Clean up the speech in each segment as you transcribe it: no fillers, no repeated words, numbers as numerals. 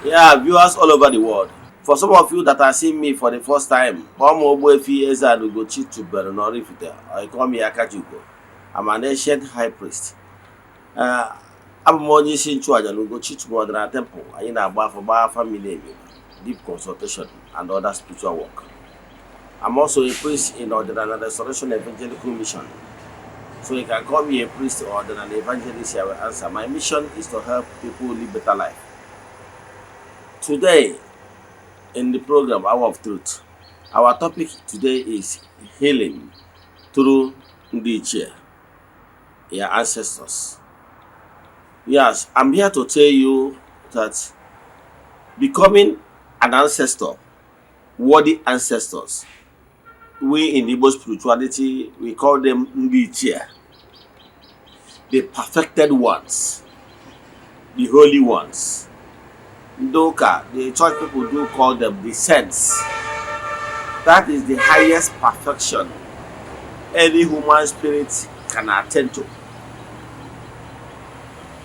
Yeah, viewers all over the world. For some of you that are seeing me for the first time, Eze-Ana go cheat to Beronor I call me Akajugo. I'm an ancient high priest. Uh, I'm more using Chuaja go cheat to Modern Temple. I in a bar for bar family, deep consultation, and other spiritual work. I'm also a priest in Ordinary Restoration Evangelical Mission. So you can call me a priest or an evangelist. I will answer. My mission is to help people live better life. Today, in the program Hour of Truth, our topic today is healing through the ichie, your ancestors. Yes, I'm here to tell you that becoming an ancestor, worthy ancestors, we in Igbo spirituality, we call them ichie, the perfected ones, the holy ones. Doka, the church people do call them the saints. That is the highest perfection any human spirit can attain to.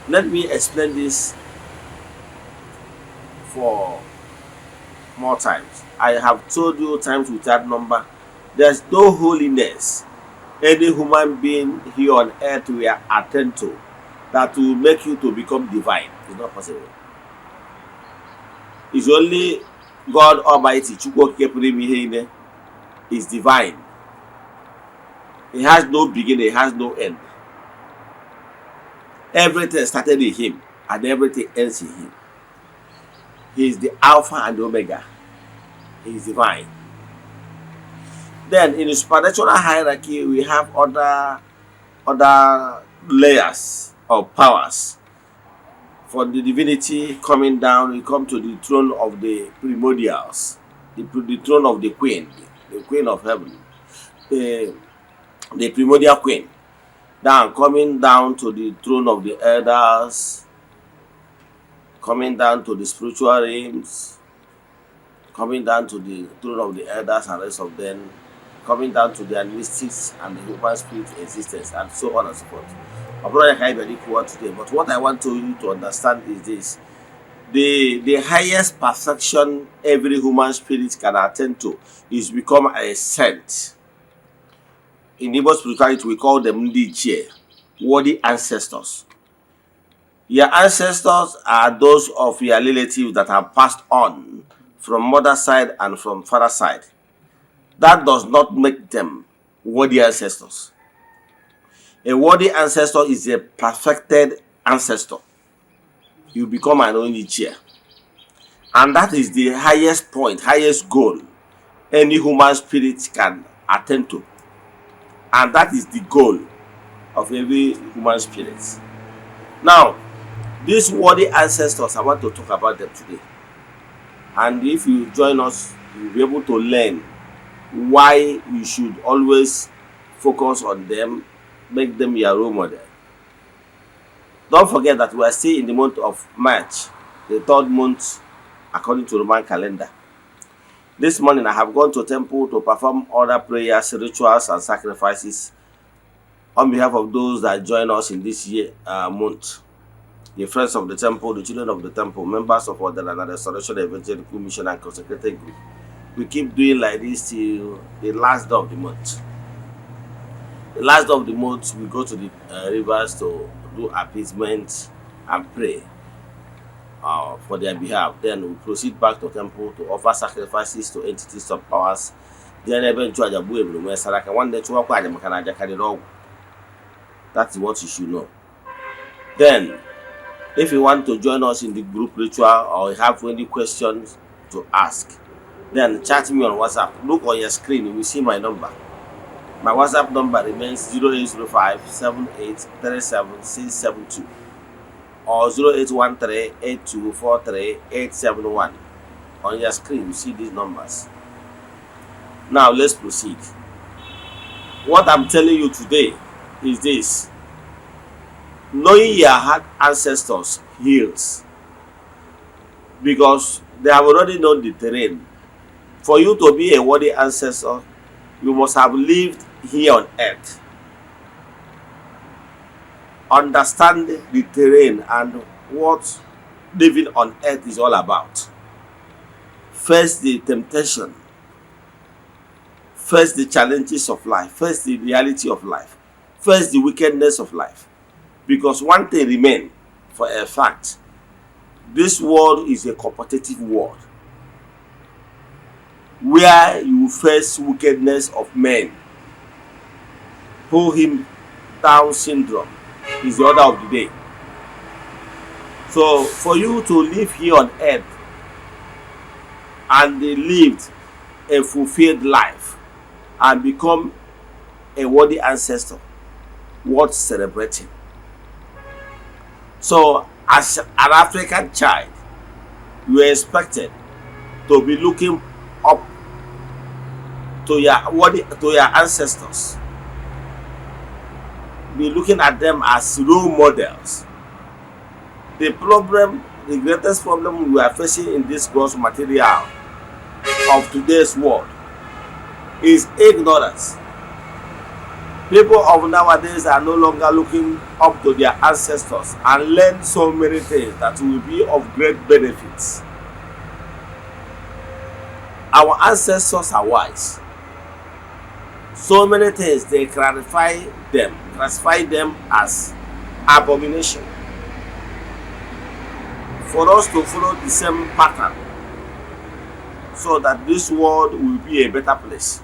Let me explain this for more times. I have told you times without number, there's no holiness any human being here on earth will attain to that will make you to become divine. It's not possible. It's only God Almighty, is divine. He has no beginning, he has no end. Everything started in him and everything ends in him. He is the Alpha and the Omega. He is divine. Then in the supernatural hierarchy, we have other layers of powers. For the divinity coming down, we come to the throne of the primordials, the throne of the queen of heaven, the primordial queen. Down, coming down to the throne of the elders, coming down to the spiritual realms, coming down to the throne of the elders and rest of them, coming down to their mystics and the human spirit existence, and so on and so forth. My brother can be equal today, but what I want you to understand is this: the highest perfection every human spirit can attain to is become a saint. In Igbo spirituality, we call them ichie, worthy ancestors. Your ancestors are those of your relatives that have passed on from mother side and from father side. That does not make them worthy ancestors. A worthy ancestor is a perfected ancestor. You become an ichie. And that is the highest point, highest goal any human spirit can attain to. And that is the goal of every human spirit. Now, these worthy ancestors, I want to talk about them today. And if you join us, you'll be able to learn why you should always focus on them, make them your role model. Don't forget that we are still in the month of March, the third month according to Roman calendar. This morning I have gone to temple to perform other prayers, rituals, and sacrifices on behalf of those that join us in this month. The friends of the temple, the children of the temple, members of the Restoration Evangelical Mission and Consecrated Group. We keep doing like this till the last day of the month. The last day of the month, we go to the rivers to do appeasement and pray for their behalf. Then we proceed back to temple to offer sacrifices to entities of powers. Then eventually, that's what you should know. Then, if you want to join us in the group ritual or you have any questions to ask, then chat me on WhatsApp. Look on your screen, you will see my number. My WhatsApp number remains 0805 7837 or 0813 8243 871. On your screen, you see these numbers. Now, let's proceed. What I'm telling you today is this: knowing your ancestors heals, because they have already known the terrain. For you to be a worthy ancestor, you must have lived here on earth, understand the terrain and what living on earth is all about. First, the temptation. First, the challenges of life. First, the reality of life. First, the wickedness of life. Because one thing remains for a fact: this world is a competitive world where you face wickedness of men. Pull him down syndrome is the order of the day. So for you to live here on earth and live a fulfilled life and become a worthy ancestor worth celebrating. So as an African child, you are expected to be looking up to your ancestors, be looking at them as role models. The greatest problem we are facing in this gross material of today's world is ignorance. People of nowadays are no longer looking up to their ancestors and learn so many things that will be of great benefits. Our ancestors are wise. So many things they classify them as abomination. For us to follow the same pattern so that this world will be a better place.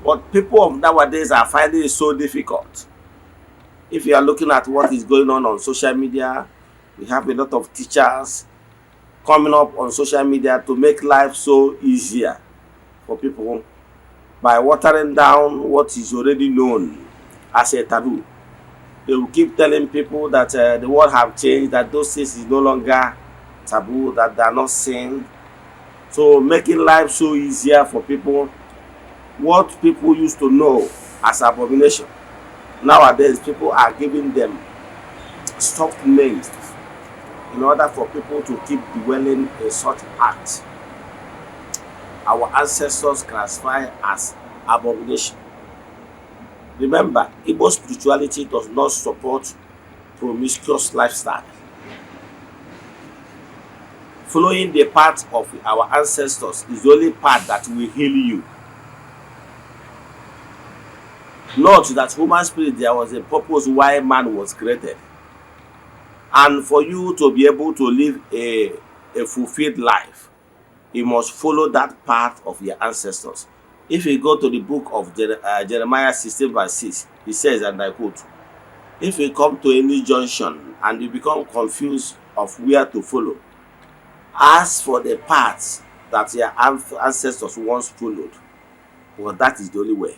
But people of nowadays are finding it so difficult. If you are looking at what is going on social media, we have a lot of teachers coming up on social media to make life so easier for people by watering down what is already known as a taboo. They will keep telling people that the world have changed, that those things is no longer taboo, that they are not sin. So making life so easier for people. What people used to know as abomination, nowadays people are giving them soft names in order for people to keep dwelling in such acts. Our ancestors classify as abomination. Remember, Igbo spirituality does not support promiscuous lifestyle. Following the path of our ancestors is the only path that will heal you. Note that human spirit, there was a purpose why man was created. And for you to be able to live a fulfilled life, you must follow that path of your ancestors. If you go to the book of Jeremiah 16 verse 6, he says, and I quote, "If you come to any junction and you become confused of where to follow, ask for the path that your ancestors once followed, because that is the only way."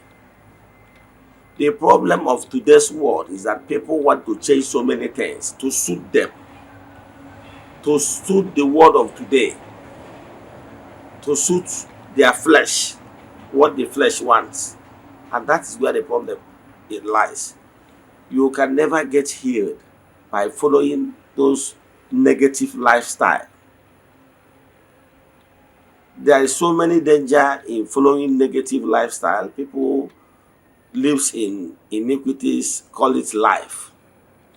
The problem of today's world is that people want to change so many things to suit them, to suit the world of today, to suit their flesh, what the flesh wants. And that is where the problem lies. You can never get healed by following those negative lifestyle. There is so many danger in following negative lifestyle. People lives in iniquities, call it life,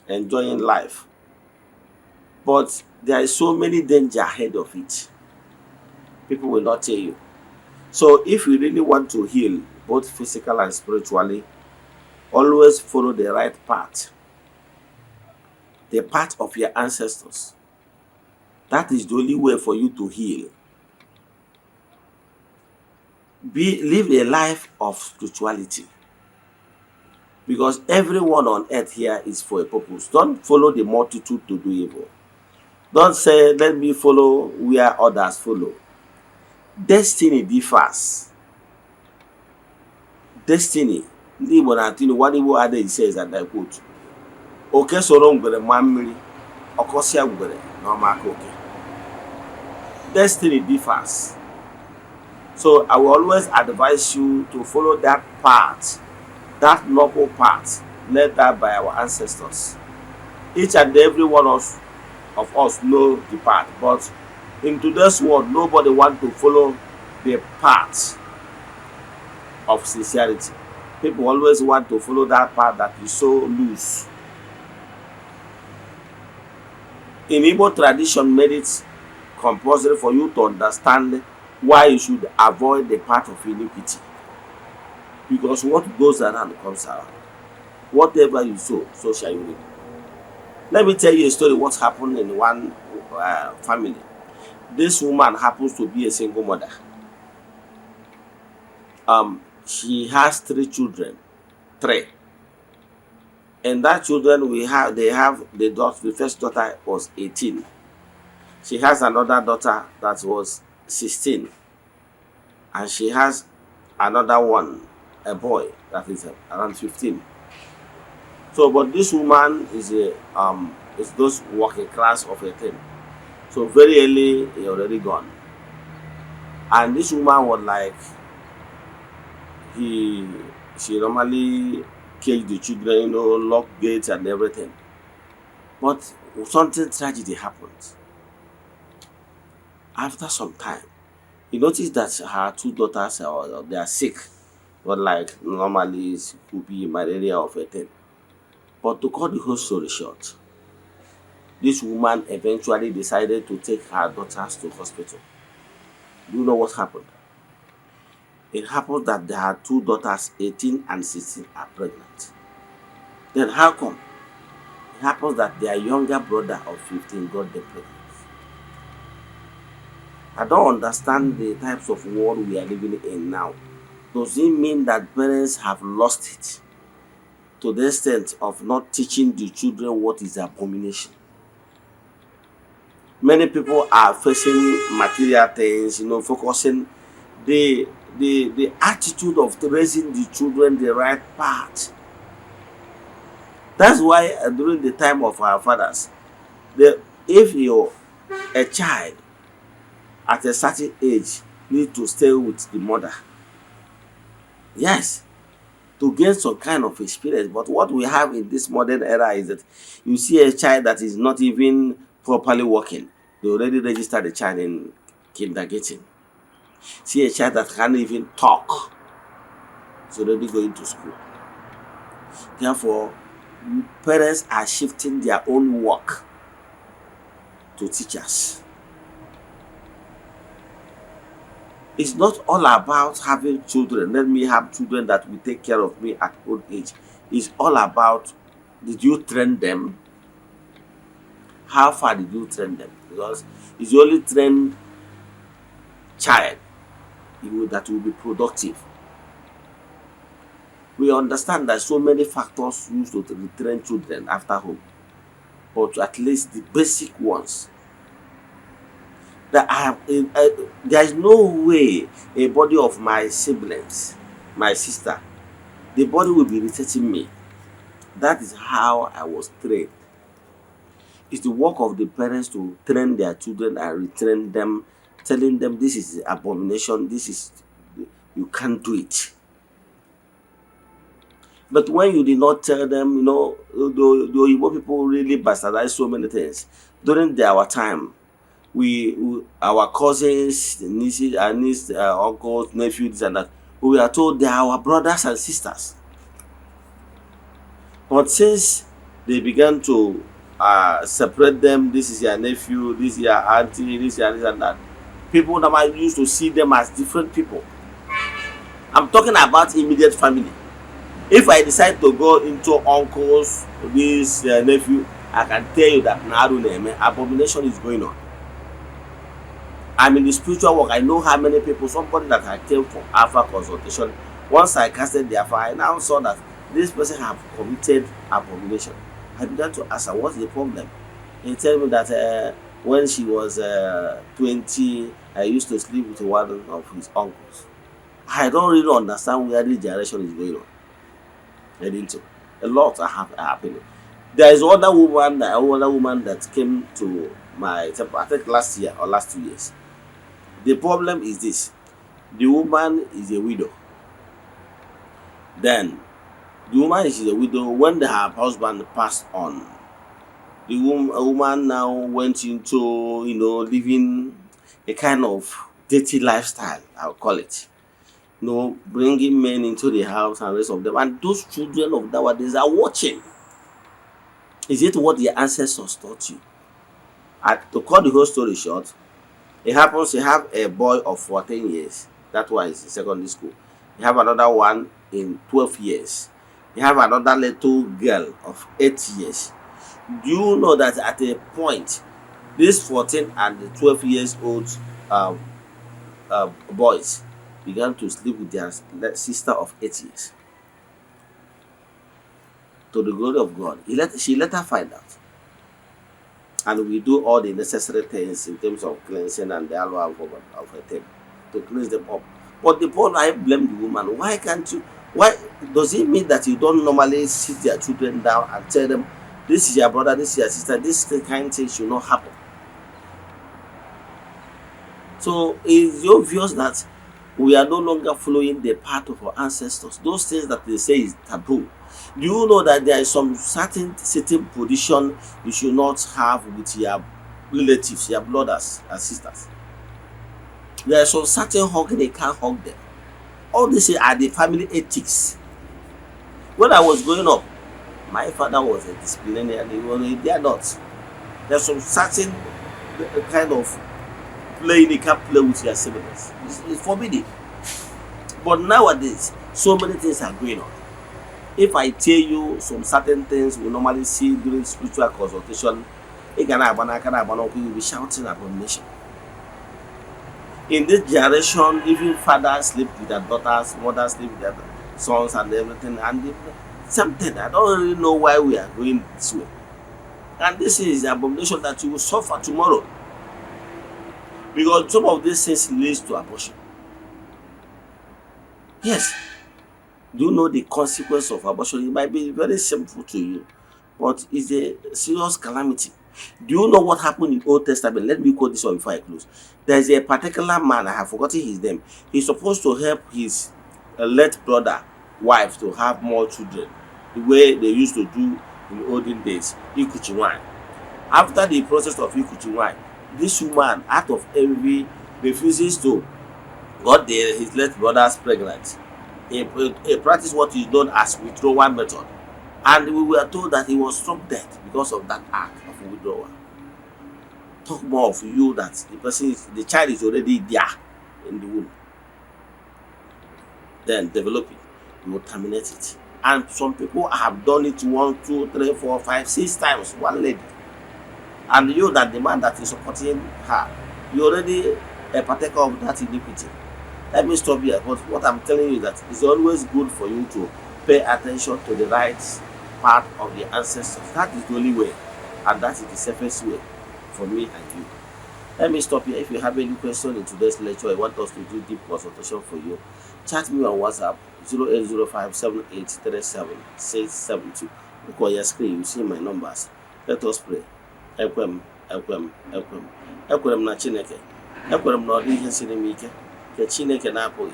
enjoying life. But there is so many danger ahead of it. People will not tell you. So if you really want to heal, both physical and spiritually, always follow the right path. The path of your ancestors. That is the only way for you to heal. Live a life of spirituality. Because everyone on earth here is for a purpose. Don't follow the multitude to do evil. Don't say, let me follow where others follow. Destiny differs. Destiny. Ndị Igbo na-atụ one Igbo adage says, and I quote, "Oke soro ngwere ma mmiri, ọkọsịa ngwere na ọmaka oke." Destiny differs. So I will always advise you to follow that path, that noble path led out by our ancestors. Each and every one of us know the path, but in today's world, nobody wants to follow the path of sincerity. People always want to follow that path that is so loose. In Igbo tradition made it compulsory for you to understand why you should avoid the path of iniquity. Because what goes around comes around. Whatever you sow, so shall you reap. Let me tell you a story what happened in one family. This woman happens to be a single mother. She has three children. Three. And that children they have the first daughter was 18. She has another daughter that was 16. And she has another one, a boy that is around 15. So, but this woman is those working class of a thing. So very early he already gone. And this woman was like he she normally cage the children, lock gates and everything. But something tragedy happened. After some time, he noticed that her two daughters they are sick. But like normally it could be malaria of a thing. But to cut the whole story short, this woman eventually decided to take her daughters to hospital. Do you know what happened? It happened that her two daughters, 18 and 16, are pregnant. Then how come? It happens that their younger brother of 15 got them pregnant. I don't understand the types of world we are living in now. Does it mean that parents have lost it to the extent of not teaching the children what is abomination? Many people are facing material things, focusing the attitude of raising the children the right path. That's why during the time of our fathers, if you're a child at a certain age need to stay with the mother, yes, to gain some kind of experience. But what we have in this modern era is that you see a child that is not even properly walking, they already register the child in kindergarten. See a child that can't even talk, it's already going to school. Therefore, parents are shifting their own work to teachers. It's not all about having children. Let me have children that will take care of me at old age. It's all about, did you train them? How far did you train them? Because it's the only trained child that will be productive. We understand that so many factors used to retrain children after home, but at least the basic ones. There is no way a body of my siblings, my sister, the body will be irritating me. That is how I was trained. It's the work of the parents to train their children and retrain them, telling them this is abomination, you can't do it. But when you did not tell them, the Igbo people really bastardize so many things. During our time, our cousins, nieces, uncles, nephews, and that, we are told they are our brothers and sisters. But since they began to separate them, this is your nephew, this is your auntie, this and that, people now used to see them as different people. I'm talking about immediate family. If I decide to go into uncles, this nephew, I can tell you that abomination is going on. I'm in the spiritual work. I know how many people, somebody that I came for Alpha consultation, once I casted their fire, I now saw that this person have committed abomination. I began to ask her, what's the problem? He told me that when she was 20, I used to sleep with one of his uncles. I don't really understand where this generation is going on. Into a lot are happening. There is another woman that came to my temple, I think last year or last 2 years. The problem is this: the woman is a widow. Then the woman is a widow. When her husband passed on, the woman now went into living a kind of dirty lifestyle, I'll call it. Bringing men into the house and rest of them. And those children of nowadays are watching. Is it what their ancestors taught you? To cut the whole story short, it happens he have a boy of 14 years. That one is in secondary school. He have another one in 12 years. He have another little girl of 8 years. Do you know that at a point, this 14 and the 12 years old um, boys began to sleep with their sister of 8 years? To the glory of God, she let her find out. And we do all the necessary things in terms of cleansing and the aloe of a thing to cleanse them up. But the point I blame the woman. Why can't you? Why does it mean that you don't normally sit their children down and tell them, this is your brother, this is your sister, this kind of thing should not happen? So it's obvious that we are no longer following the path of our ancestors. Those things that they say is taboo. Do you know that there is some certain position you should not have with your relatives, your brothers and sisters? There is some certain hugging they can't hug them. All these are the family ethics. When I was growing up, my father was a disciplinarian. They are not. There's some certain kind of playing you can't play with your siblings. It's forbidden. But nowadays, so many things are going on. If I tell you some certain things we normally see during spiritual consultation, you'll be shouting abomination. In this generation, even fathers sleep with their daughters, mothers sleep with their sons and everything. And something, I don't really know why we are going this way. And this is the abomination that you will suffer tomorrow. Because some of these things leads to abortion. Yes. Do you know the consequence of abortion? It might be very simple to you, but it's a serious calamity. Do you know what happened in the Old Testament? Let me quote this one before I close. There's a particular man, I have forgotten his name. He's supposed to help his late brother wife to have more children, the way they used to do in the olden days, ichie. After the process of ichie, this woman, out of envy, refuses to got his late brothers pregnant. He practiced what is known as withdrawal method, and we were told that he was struck dead because of that act of withdrawal. Talk more of you that the child is already there in the womb, then developing, you will terminate it. And some people have done it 1, 2, 3, 4, 5, 6 times. One lady, and you that the man that is supporting her, you already a partaker of that iniquity. Let me stop here. But what I'm telling you is that it's always good for you to pay attention to the right part of the ancestors. That is the only way, and that is the safest way for me and you. Let me stop here. If you have any question in today's lecture, I want us to do deep consultation for you, chat me on WhatsApp 0805783772. Look on your screen, you see my numbers. Let us pray. Ekwem na Chineke. Ekwem na ọdị ihe siri m ike. Ka Chineke na-apụghị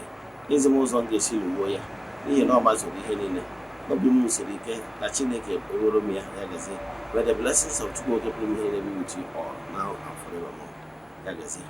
izi m ụzọ m ga-esi ruo ya, n'ihi na ọ mazụrụ ihe niile. Obi m siri ike na Chineke ewere m ya gazie. May the blessings of Chukwu pụrụ ihe niile be with you all now and forevermore. Ya gazie.